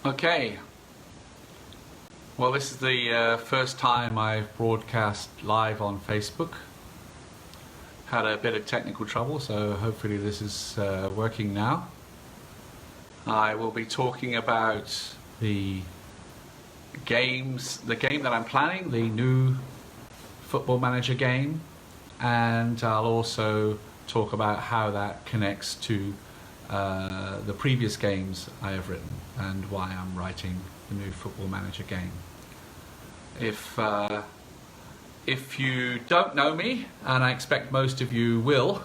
Okay, well this is the first time I've broadcast live on Facebook. Had a bit of technical trouble, so hopefully this is working now. I will be talking about the game that I'm planning, the new Football Manager game, and I'll also talk about how that connects to the previous games I have written and why I'm writing the new Football Manager game. If you don't know me, and I expect most of you will,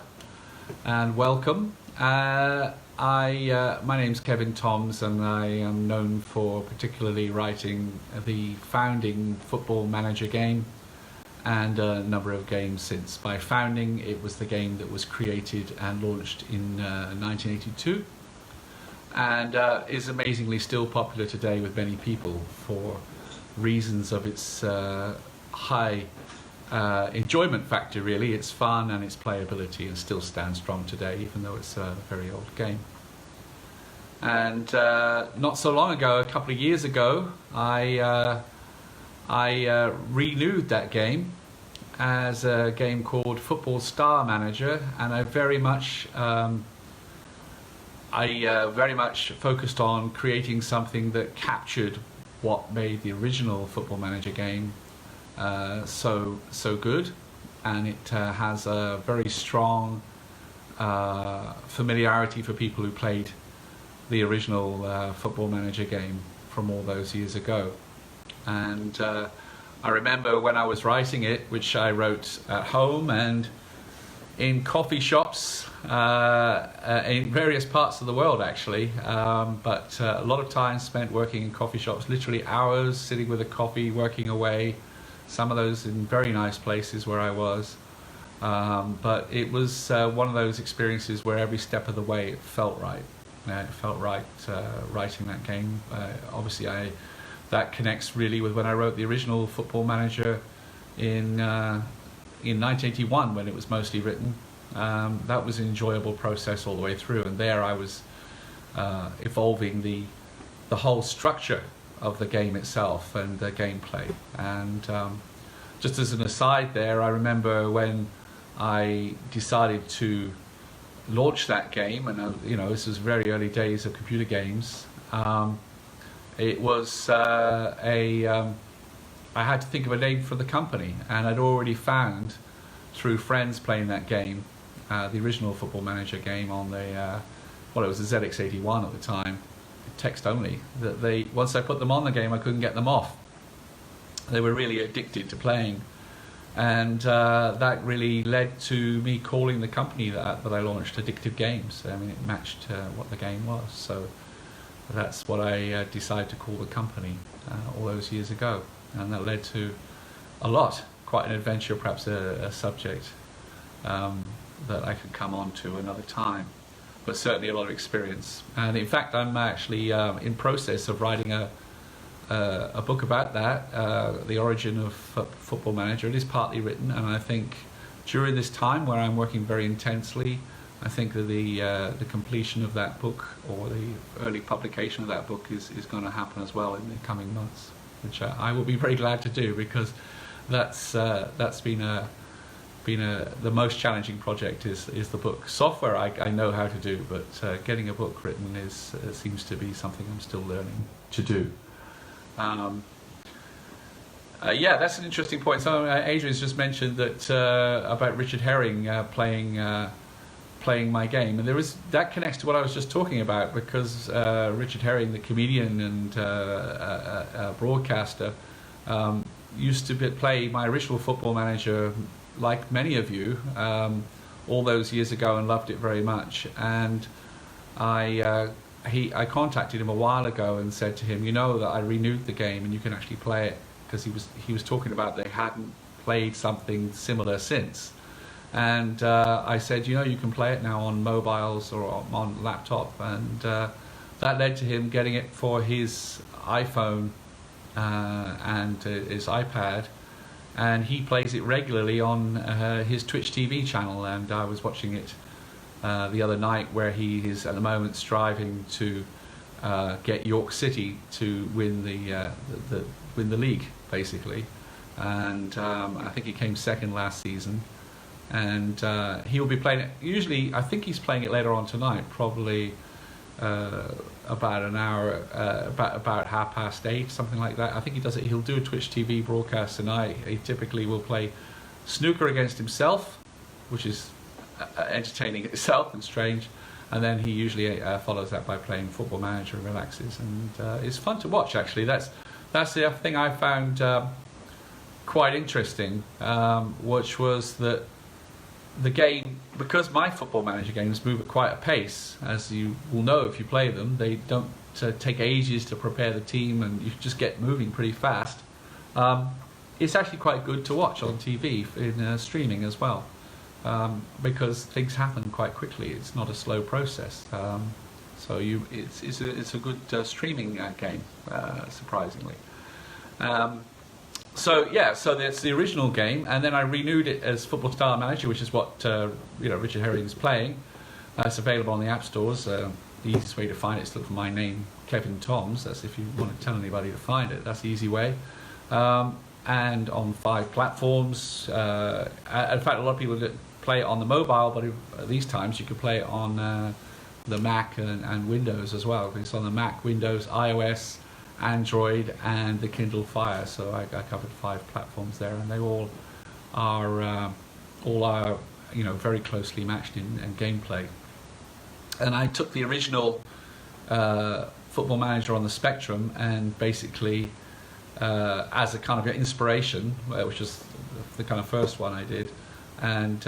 and welcome, my name's Kevin Toms, and I am known for particularly writing the founding Football Manager game and a number of games since. By founding, it was the game that was created and launched in 1982 and is amazingly still popular today with many people for reasons of its high enjoyment factor, really. It's fun and its playability, and still stands strong today, even though it's a very old game. And not so long ago, a couple of years ago, I renewed that game as a game called Football Star Manager, and I very much focused on creating something that captured what made the original Football Manager game so good, and it has a very strong familiarity for people who played the original Football Manager game from all those years ago. And I remember when I was writing it, which I wrote at home and in coffee shops in various parts of the world, actually, but a lot of time spent working in coffee shops, literally hours sitting with a coffee, working away, some of those in very nice places where I was. But it was one of those experiences where every step of the way it felt right. It felt right writing that game. Obviously, that connects really with when I wrote the original Football Manager in 1981, when it was mostly written. That was an enjoyable process all the way through, and there I was evolving the whole structure of the game itself and the gameplay. And just as an aside there, I remember when I decided to launch that game, and this was very early days of computer games. It was I had to think of a name for the company, and I'd already found through friends playing that game, the original Football Manager game on the it was the ZX81 at the time, text only, that once I put them on the game, I couldn't get them off. They were really addicted to playing, and that really led to me calling the company that I launched Addictive Games. I mean, it matched what the game was, so that's what I decided to call the company all those years ago, and that led to a lot, quite an adventure, perhaps a subject that I could come on to another time, but certainly a lot of experience. And in fact, I'm actually in process of writing a book about that, the origin of Football Manager. It is partly written, and I think during this time where I'm working very intensely, I think that the completion of that book, or the early publication of that book, is going to happen as well in the coming months, which I will be very glad to do, because that's been the most challenging project is the book. Software I know how to do, but getting a book written seems to be something I'm still learning to do. Yeah, that's an interesting point. So Adrian's just mentioned that about Richard Herring playing my game, and that connects to what I was just talking about, because Richard Herring, the comedian and broadcaster, used to play my original Football Manager, like many of you, all those years ago, and loved it very much. And I contacted him a while ago and said to him, that I renewed the game and you can actually play it, because he was talking about they hadn't played something similar since. And I said, you can play it now on mobiles or on laptop, and that led to him getting it for his iPhone and his iPad, and he plays it regularly on his Twitch TV channel. And I was watching it the other night, where he is at the moment striving to get York City to win win the league, basically. And I think he came second last season. And he will be playing it. Usually, I think he's playing it later on tonight, probably about an hour, about 8:30, something like that. I think he does it. He'll do a Twitch TV broadcast tonight. He typically will play snooker against himself, which is entertaining itself and strange. And then he usually follows that by playing Football Manager and relaxes. And it's fun to watch, actually. That's the thing I found quite interesting, which was that the game, because my Football Manager games move at quite a pace, as you will know if you play them, they don't take ages to prepare the team, and you just get moving pretty fast. It's actually quite good to watch on TV in streaming as well, because things happen quite quickly. It's not a slow process, so it's a good streaming game, surprisingly. So that's the original game, and then I renewed it as Football Style Manager, which is what Richard Herring is playing. It's available on the app stores. The easiest way to find it is to look for my name, Kevin Toms. That's if you want to tell anybody to find it. That's the easy way. And on 5 platforms. In fact, a lot of people play it on the mobile, but these times you could play it on the Mac and Windows as well. It's on the Mac, Windows, iOS, Android, and the Kindle Fire. So I covered 5 platforms there, and they all are very closely matched in gameplay. And I took the original Football Manager on the Spectrum and basically as a kind of inspiration, which was the kind of first one I did, and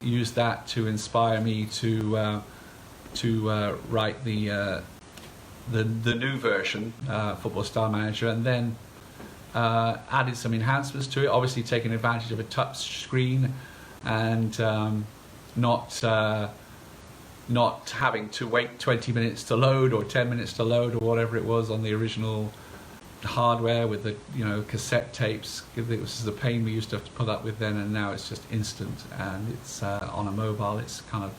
used that to inspire me to write the new version, Football Style Manager, and then added some enhancements to it, obviously taking advantage of a touch screen and not having to wait 20 minutes to load or 10 minutes to load or whatever it was on the original hardware with the cassette tapes. It was the pain we used to have to put up with then, and now it's just instant, and it's on a mobile, it's kind of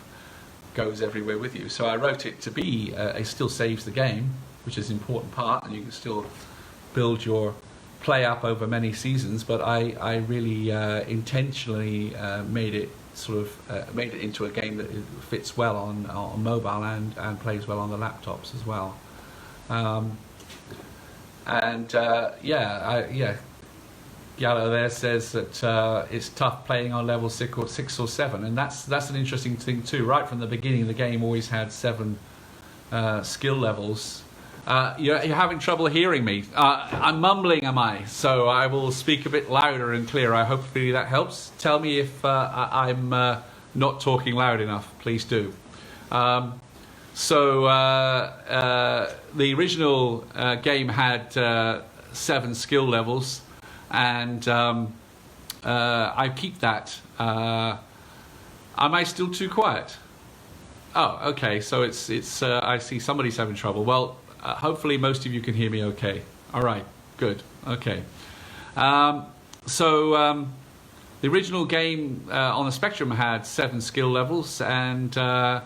goes everywhere with you. So I wrote it to be it still saves the game, which is an important part, and you can still build your play up over many seasons, but I really intentionally made it into a game that fits well on mobile and plays well on the laptops as well. Gallo there says that it's tough playing on level 6 or 7, and that's an interesting thing too. Right from the beginning, the game always had 7 skill levels. You're having trouble hearing me. I'm mumbling, am I? So I will speak a bit louder and clearer. I hope that helps. Tell me if I'm not talking loud enough. Please do. The original game had 7 skill levels, and I keep that. Am I still too quiet? Oh, okay. So it's. I see somebody's having trouble. Well, hopefully most of you can hear me okay. All right. Good. Okay. The original game on the Spectrum had 7 skill levels, and I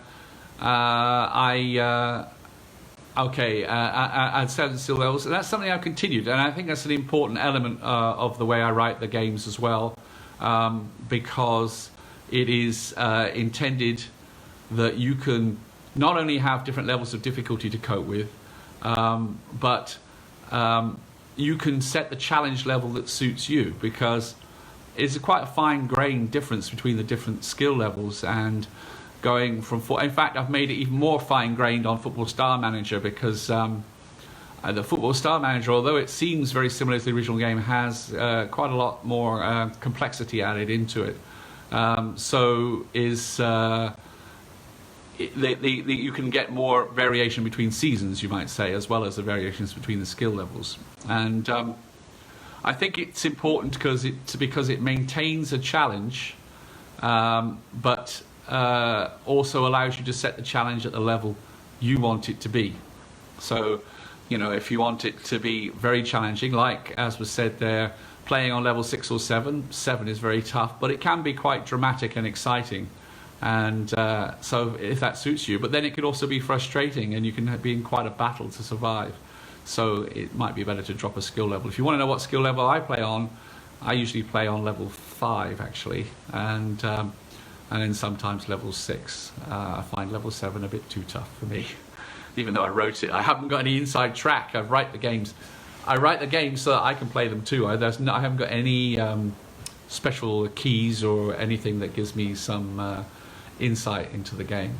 had 7 skill levels, and that's something I've continued, and I think that's an important element of the way I write the games as well, because it is intended that you can not only have different levels of difficulty to cope with, but you can set the challenge level that suits you, because it's quite a fine-grained difference between the different skill levels, and going from in fact, I've made it even more fine-grained on Football Style Manager, because the Football Style Manager, although it seems very similar to the original game, has quite a lot more complexity added into it. You can get more variation between seasons, you might say, as well as the variations between the skill levels. And I think it's important because it maintains a challenge, but also allows you to set the challenge at the level you want it to be. So, if you want it to be very challenging, like as was said there, playing on level 6 or 7 is very tough, but it can be quite dramatic and exciting. And so if that suits you, but then it could also be frustrating, and you can be in quite a battle to survive. So it might be better to drop a skill level. If you want to know what skill level I play on, I usually play on level 5 actually, and then sometimes level 6. I find level 7 a bit too tough for me, even though I wrote it. I haven't got any inside track. I write the games so that I can play them too. I haven't got any special keys or anything that gives me some insight into the game.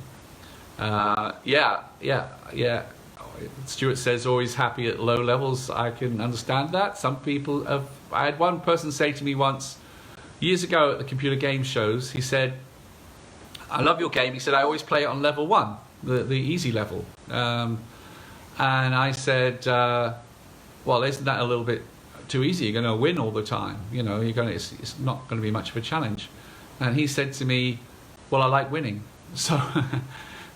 Yeah. Stuart says always happy at low levels. I can understand that. Some people have. I had one person say to me once, years ago at the computer game shows, he said, "I love your game." He said, "I always play it on level 1, the easy level." And I said, "Well, isn't that a little bit too easy? You're going to win all the time. You know, it's not going to be much of a challenge." And he said to me, "Well, I like winning." So,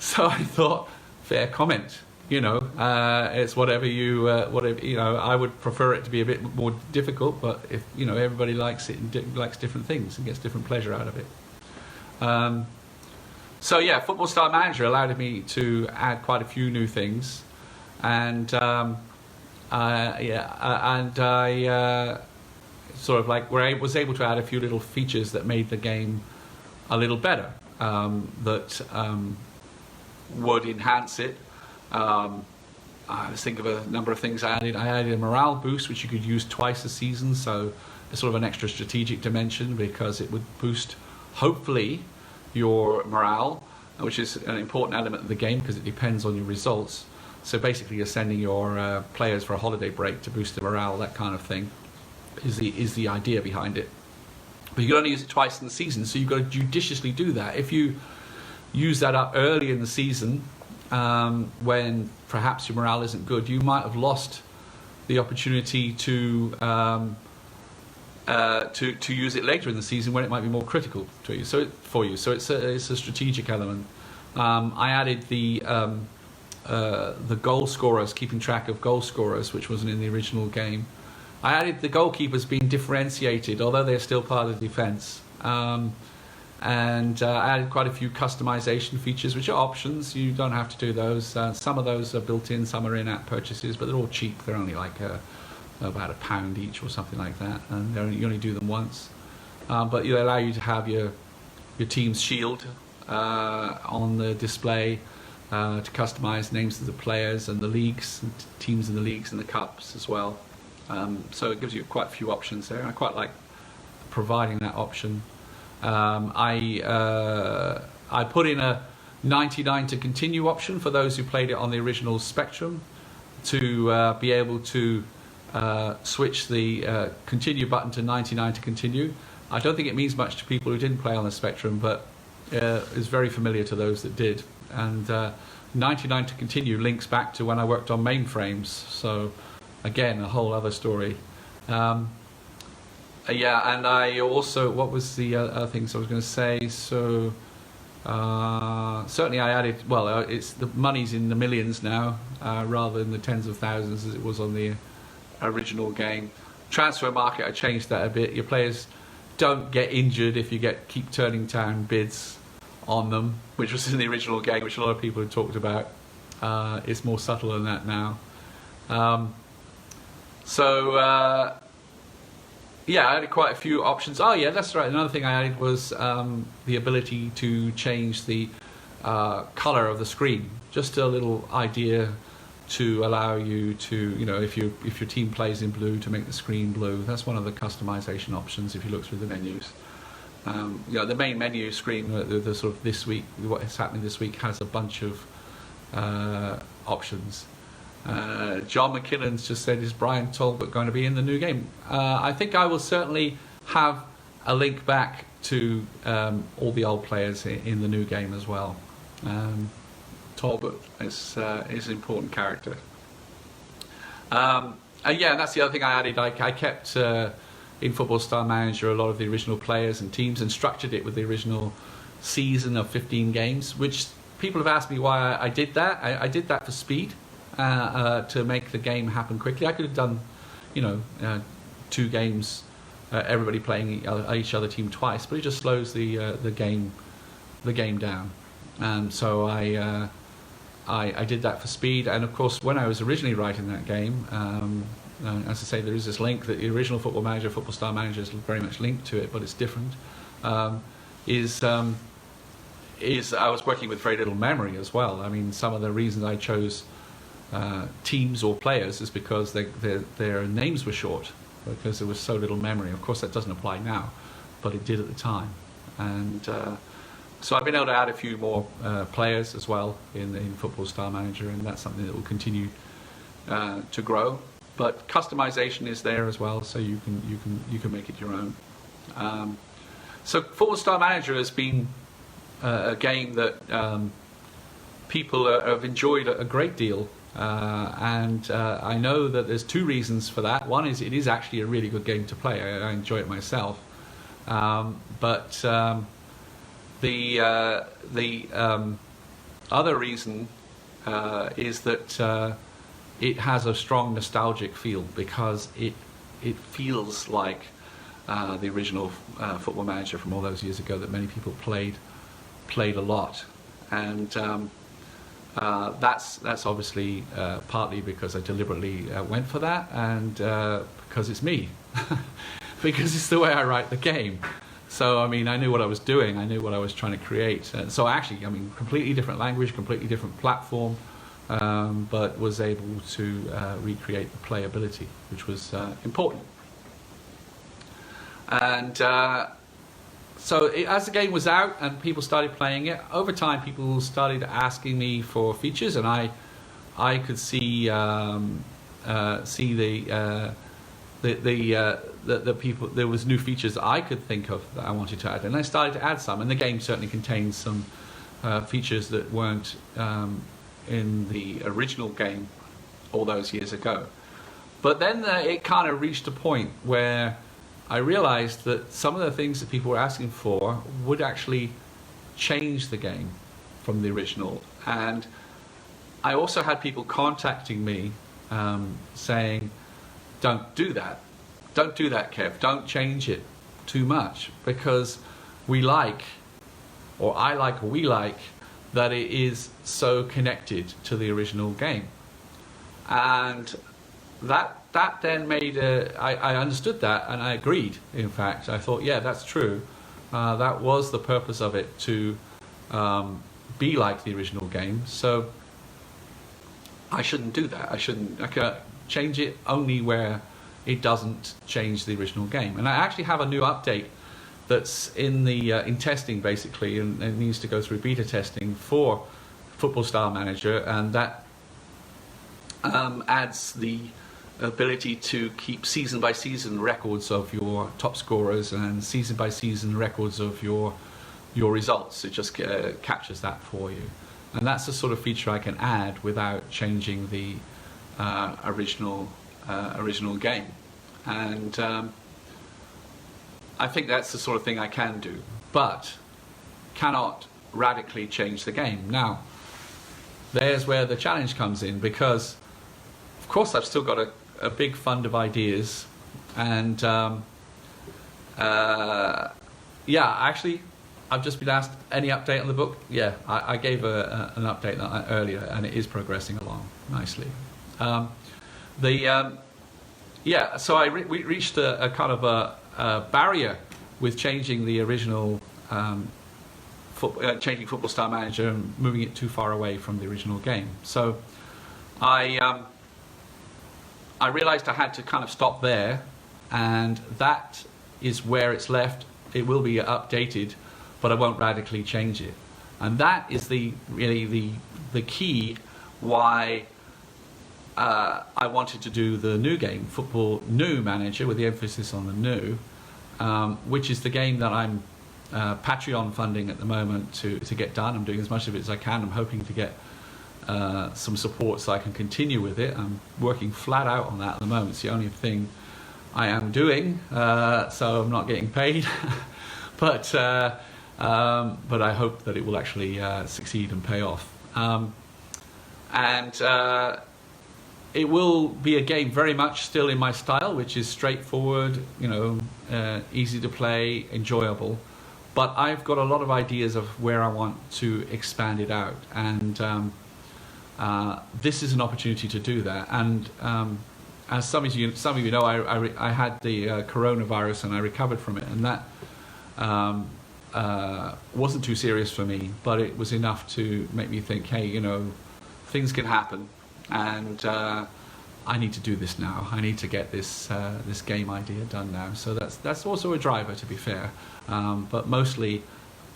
so I thought, fair comment. You know, it's whatever you know. I would prefer it to be a bit more difficult, but if you know everybody likes it and likes different things and gets different pleasure out of it. So yeah, Football Style Manager allowed me to add quite a few new things, and I sort of like was able to add a few little features that made the game a little better, that would enhance it. I was thinking of a number of things I added. I added a morale boost, which you could use twice a season, so it's sort of an extra strategic dimension because it would boost, hopefully, your morale, which is an important element of the game because it depends on your results. So basically, you're sending your players for a holiday break to boost their morale, that kind of thing, is the idea behind it. But you can only use it twice in the season, so you've got to judiciously do that. If you use that up early in the season, when perhaps your morale isn't good, you might have lost the opportunity to use it later in the season when it might be more critical to you. So it's a strategic element. I added the goal scorers, keeping track of goal scorers, which wasn't in the original game. I added the goalkeepers being differentiated, although they're still part of the defence. And I added quite a few customization features, which are options. You don't have to do those. Some of those are built in, some are in-app purchases, but they're all cheap. They're only like about £1 each or something like that, and you only do them once. But they allow you to have your team's shield on the display, to customize names of the players and the leagues, and teams in the leagues and the cups as well. So it gives you quite a few options there. I quite like providing that option. I put in a 99 to continue option for those who played it on the original Spectrum to be able to switch the continue button to 99 to continue. I don't think it means much to people who didn't play on the Spectrum, but is very familiar to those that did. And 99 to continue links back to when I worked on mainframes, so again a whole other story. Yeah, and I also, what was the other things I was going to say? So certainly I added, well, it's the money's in the millions now, rather than the tens of thousands as it was on the original game. Transfer market, I changed that a bit. Your players don't get injured if you keep turning down bids on them, which was in the original game, which a lot of people had talked about. It's more subtle than that now. Yeah, I added quite a few options. Oh yeah, that's right. Another thing I added was the ability to change the color of the screen. Just a little idea to allow you to, if your team plays in blue, to make the screen blue. That's one of the customization options if you look through the menus. The main menu screen, the sort of this week, what is happening this week, has a bunch of options. John McKinnon's just said, is Brian Talbot going to be in the new game? I think I will certainly have a link back to all the old players in the new game as well. Talbot is an important character. And that's the other thing I added. I kept in Football Style Manager a lot of the original players and teams and structured it with the original season of 15 games, which people have asked me why I did that. I did that for speed. To make the game happen quickly. I could have done, 2 games, everybody playing each other team twice, but it just slows the game the game down. So I did that for speed, and of course when I was originally writing that game, as I say, there is this link that the original Football Manager, Football Style Manager is very much linked to it, but it's different. Is I was working with very little memory as well. I mean, some of the reasons I chose teams or players is because their names were short, because there was so little memory. Of course, that doesn't apply now, but it did at the time. And so I've been able to add a few more players as well in Football Style Manager, and that's something that will continue to grow. But customization is there as well, so you can make it your own. So Football Style Manager has been a game that people have enjoyed a great deal, and I know that there's two reasons for that. One is it is actually a really good game to play. I enjoy it myself, but the other reason is that it has a strong nostalgic feel, because it feels like the original Football Manager from all those years ago that many people played a lot, and that's obviously partly because I deliberately went for that, and because it's me, because it's the way I write the game. So I mean, I knew what I was doing, I knew what I was trying to create. So actually, I mean, completely different language, completely different platform, but was able to recreate the playability, which was important. And so as the game was out and people started playing it, over time people started asking me for features, and I could see the people, there was new features I could think of that I wanted to add, and I started to add some, and the game certainly contains some features that weren't in the original game all those years ago. But then it kind of reached a point where I realized that some of the things that people were asking for would actually change the game from the original. And I also had people contacting me saying, don't do that. Don't do that, Kev. Don't change it too much, because we like, or I like, or we like, that it is so connected to the original game. And that then made I understood that, and I agreed. In fact, I thought, yeah, that's true. That was the purpose of it, to be like the original game. So I shouldn't do that. I can change it only where it doesn't change the original game. And I actually have a new update that's in testing, basically, and it needs to go through beta testing for Football Style Manager, and that adds the ability to keep season by season records of your top scorers and season by season records of your results. It just captures that for you, and that's the sort of feature I can add without changing the original game. And I think that's the sort of thing I can do, but cannot radically change the game. Now, there's where the challenge comes in, because of course I've still got a big fund of ideas, and yeah, actually I've just been asked, any update on the book? Yeah, I gave an update earlier, and it is progressing along nicely. Yeah, so we reached a kind of a barrier with changing the original changing Football Style Manager and moving it too far away from the original game. So I realized I had to kind of stop there, and that is where it's left. It will be updated, but I won't radically change it. And that is really the key why I wanted to do the new game, Football New Manager, with the emphasis on the new, which is the game that I'm Patreon funding at the moment to get done. I'm doing as much of it as I can. I'm hoping to get some support so I can continue with it. I'm working flat out on that at the moment. It's the only thing I am doing, so I'm not getting paid. but I hope that it will actually succeed and pay off. It will be a game very much still in my style, which is straightforward, easy to play, enjoyable, but I've got a lot of ideas of where I want to expand it out, and this is an opportunity to do that. And as some of you know, I had the coronavirus and I recovered from it, and that wasn't too serious for me, but it was enough to make me think, hey, you know, things can happen, and I need to do this now. I need to get this this game idea done now. So that's also a driver, to be fair. But mostly,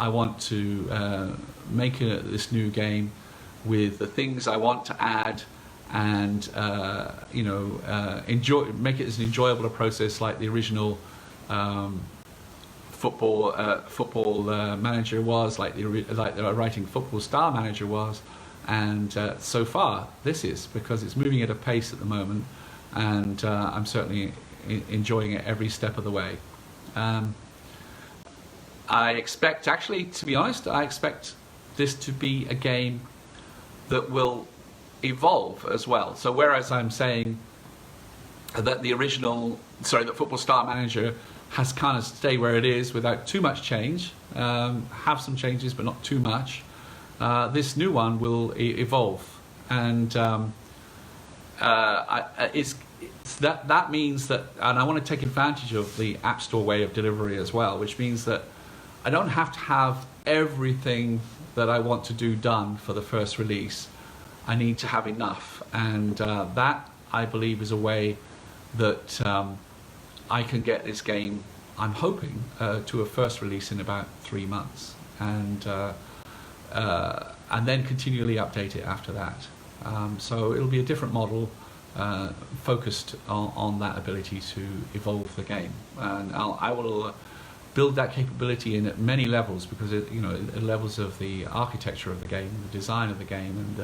I want to make this new game with the things I want to add, and you know, make it as enjoyable a process like the original football manager was, like the writing Football Star Manager was. And so far this is, because it's moving at a pace at the moment, and I'm certainly enjoying it every step of the way. I expect, actually, to be honest, I expect this to be a game that will evolve as well. So whereas I'm saying that that Football Star Manager has kind of stayed where it is without too much change, have some changes but not too much, this new one will evolve, and that means that, and I want to take advantage of the App Store way of delivery as well, which means that I don't have to have everything that I want to do done for the first release. I need to have enough, and that, I believe, is a way that I can get this game, I'm hoping, to a first release in about 3 months, and then continually update it after that. So it'll be a different model, focused on that ability to evolve the game, and I will build that capability in at many levels, because it levels of the architecture of the game, the design of the game, and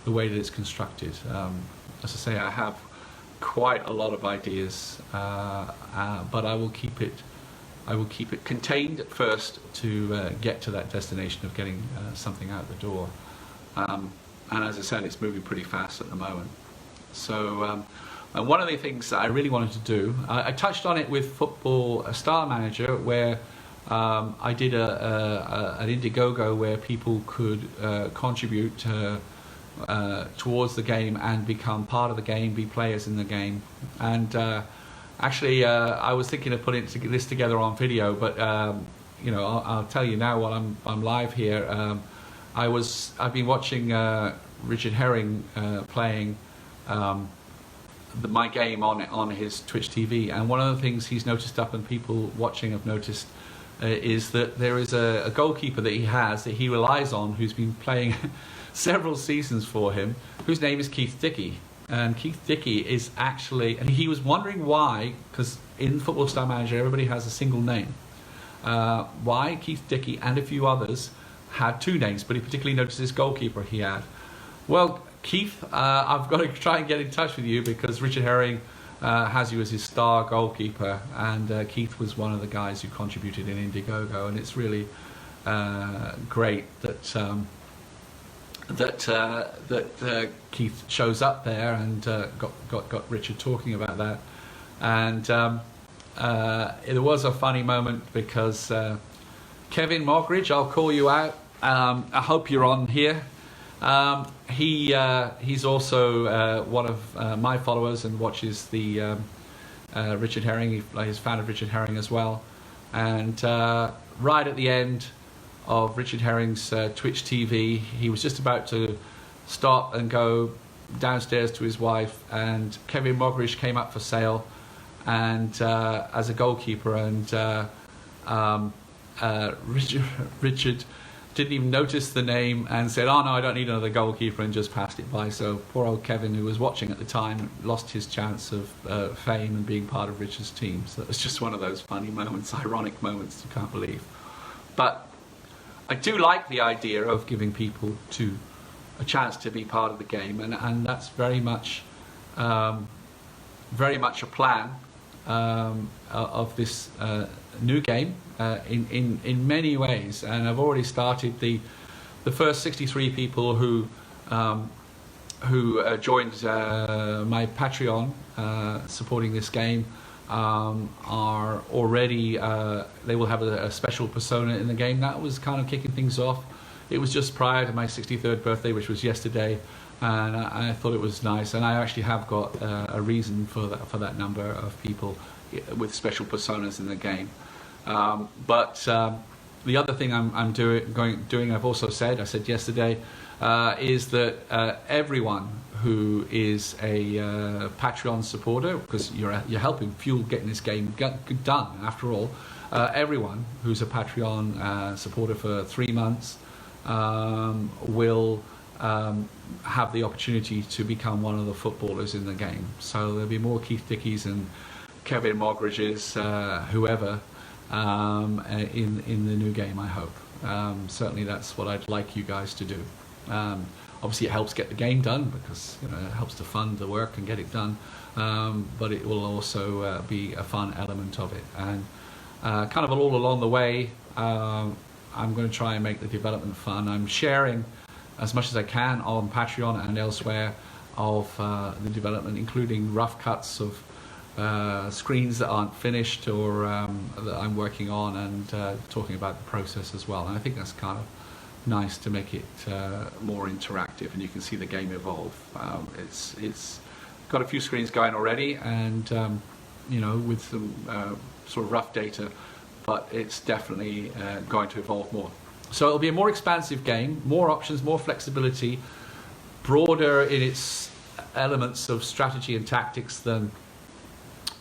the way that it's constructed. As I say, I have quite a lot of ideas, but I will keep it contained at first to get to that destination of getting something out the door. And as I said, it's moving pretty fast at the moment. So and one of the things that I really wanted to do, I touched on it with Football Star Manager, where I did an Indiegogo where people could contribute towards the game and become part of the game, be players in the game. And actually, I was thinking of putting this together on video, but I'll tell you now while I'm live here. I've been watching Richard Herring playing my game on his Twitch TV, and one of the things he's noticed up, and people watching have noticed, is that there is a goalkeeper that he has, that he relies on, who's been playing several seasons for him, whose name is Keith Dickie. And Keith Dickie is actually, and he was wondering why, because in Football Star Manager everybody has a single name, why Keith Dickie and a few others had 2 names, but he particularly noticed this goalkeeper he had. Well, Keith, I've got to try and get in touch with you, because Richard Herring has you as his star goalkeeper, and Keith was one of the guys who contributed in Indiegogo, and it's really great that Keith shows up there, and got Richard talking about that. And it was a funny moment, because Kevin Moggridge, I'll call you out. I hope you're on here. He's also one of my followers and watches the Richard Herring. He's a fan of Richard Herring as well. And right at the end of Richard Herring's Twitch TV, he was just about to stop and go downstairs to his wife, and Kevin Moggridge came up for sale, and as a goalkeeper, and Richard didn't even notice the name and said, "Oh no, I don't need another goalkeeper," and just passed it by. So poor old Kevin, who was watching at the time, lost his chance of fame and being part of Richard's team. So it was just one of those funny moments, ironic moments you can't believe. But I do like the idea of giving people a chance to be part of the game, and that's very much a plan of this new game in many ways. And I've already started the first 63 people who joined my Patreon supporting this game. are already, they will have a special persona in the game. That was kind of kicking things off. It was just prior to my 63rd birthday, which was yesterday, and I thought it was nice. And I actually have got a reason for that number of people with special personas in the game. But the other thing I'm doing, I've also said, I said yesterday, is that everyone who is a Patreon supporter, because you're helping fuel getting this game done. After all, everyone who's a Patreon supporter for 3 months will have the opportunity to become one of the footballers in the game. So there'll be more Keith Dickies and Kevin Moggridges, whoever, in the new game, I hope. Certainly that's what I'd like you guys to do. Obviously it helps get the game done, because it helps to fund the work and get it done, but it will also be a fun element of it. And kind of all along the way, I'm going to try and make the development fun. I'm sharing as much as I can on Patreon and elsewhere of the development, including rough cuts of screens that aren't finished or that I'm working on, and talking about the process as well. And I think that's kind of nice to make it more interactive, and you can see the game evolve. It's got a few screens going already, and with some sort of rough data, but it's definitely going to evolve more. So it'll be a more expansive game, more options, more flexibility, broader in its elements of strategy and tactics than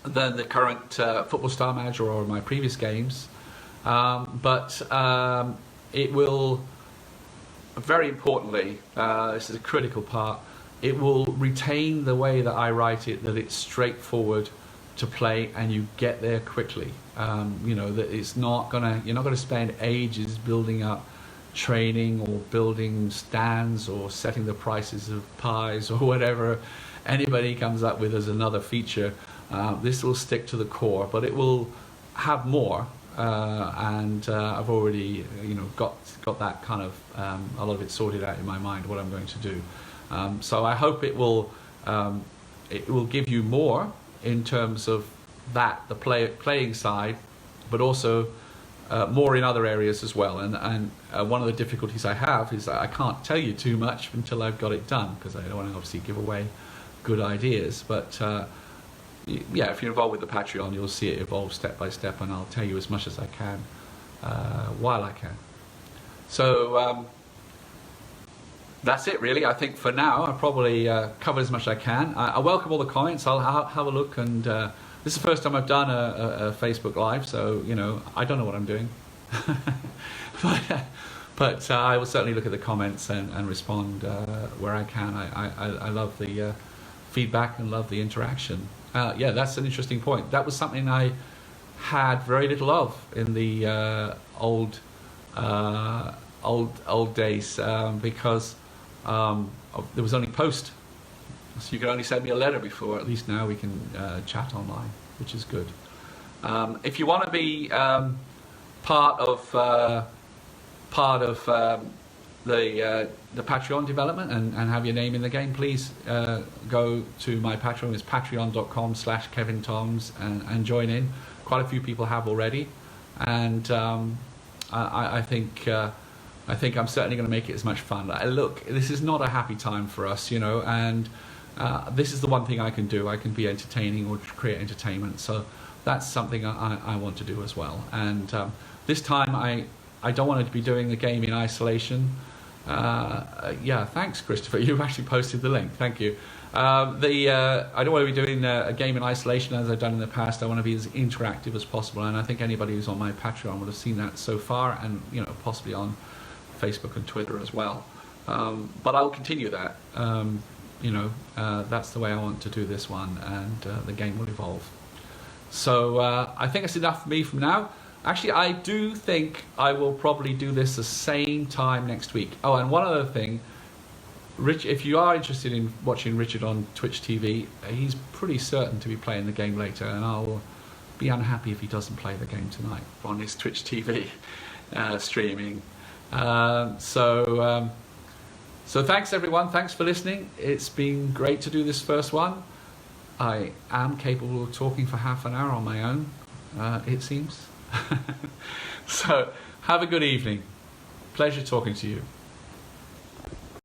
the current Football Style Manager or my previous games, but it will, very importantly, this is a critical part, it will retain the way that I write it, that it's straightforward to play and you get there quickly. That it's not gonna, you're not gonna spend ages building up training or building stands or setting the prices of pies or whatever anybody comes up with as another feature. This will stick to the core, but it will have more. And I've already, got that kind of a lot of it sorted out in my mind what I'm going to do. So I hope it will give you more in terms of the playing side, but also more in other areas as well. And one of the difficulties I have is that I can't tell you too much until I've got it done, because I don't want to obviously give away good ideas. But yeah, if you're involved with the Patreon, you'll see it evolve step by step, and I'll tell you as much as I can while I can. So that's it really. I think for now I probably covered as much as I can. I welcome all the comments. I'll have a look, and this is the first time I've done a Facebook Live, so I don't know what I'm doing. but I will certainly look at the comments and respond where I can. I love the feedback and love the interaction. Yeah, that's an interesting point. That was something I had very little of in the old days, because there was only post, so you could only send me a letter before. At least now we can chat online, which is good. If you want to be part of the Patreon development and have your name in the game, please go to my Patreon. It's patreon.com/KevinToms and join in. Quite a few people have already, and I think I'm certainly going to make it as much fun. Look, this is not a happy time for us, and this is the one thing I can do. I can be entertaining or create entertainment, so that's something I want to do as well. And this time I don't want to be doing the game in isolation. Yeah, thanks, Christopher. You've actually posted the link. Thank you. I don't want to be doing a game in isolation as I've done in the past. I want to be as interactive as possible, and I think anybody who's on my Patreon would have seen that so far, and possibly on Facebook and Twitter as well. But I will continue that. That's the way I want to do this one, and the game will evolve. So I think that's enough for me from now. Actually, I do think I will probably do this the same time next week. Oh, and one other thing, Rich, if you are interested in watching Richard on Twitch TV, he's pretty certain to be playing the game later, and I'll be unhappy if he doesn't play the game tonight on his Twitch TV streaming. So thanks everyone, thanks for listening. It's been great to do this first one. I am capable of talking for half an hour on my own, it seems. So, have a good evening. Pleasure talking to you.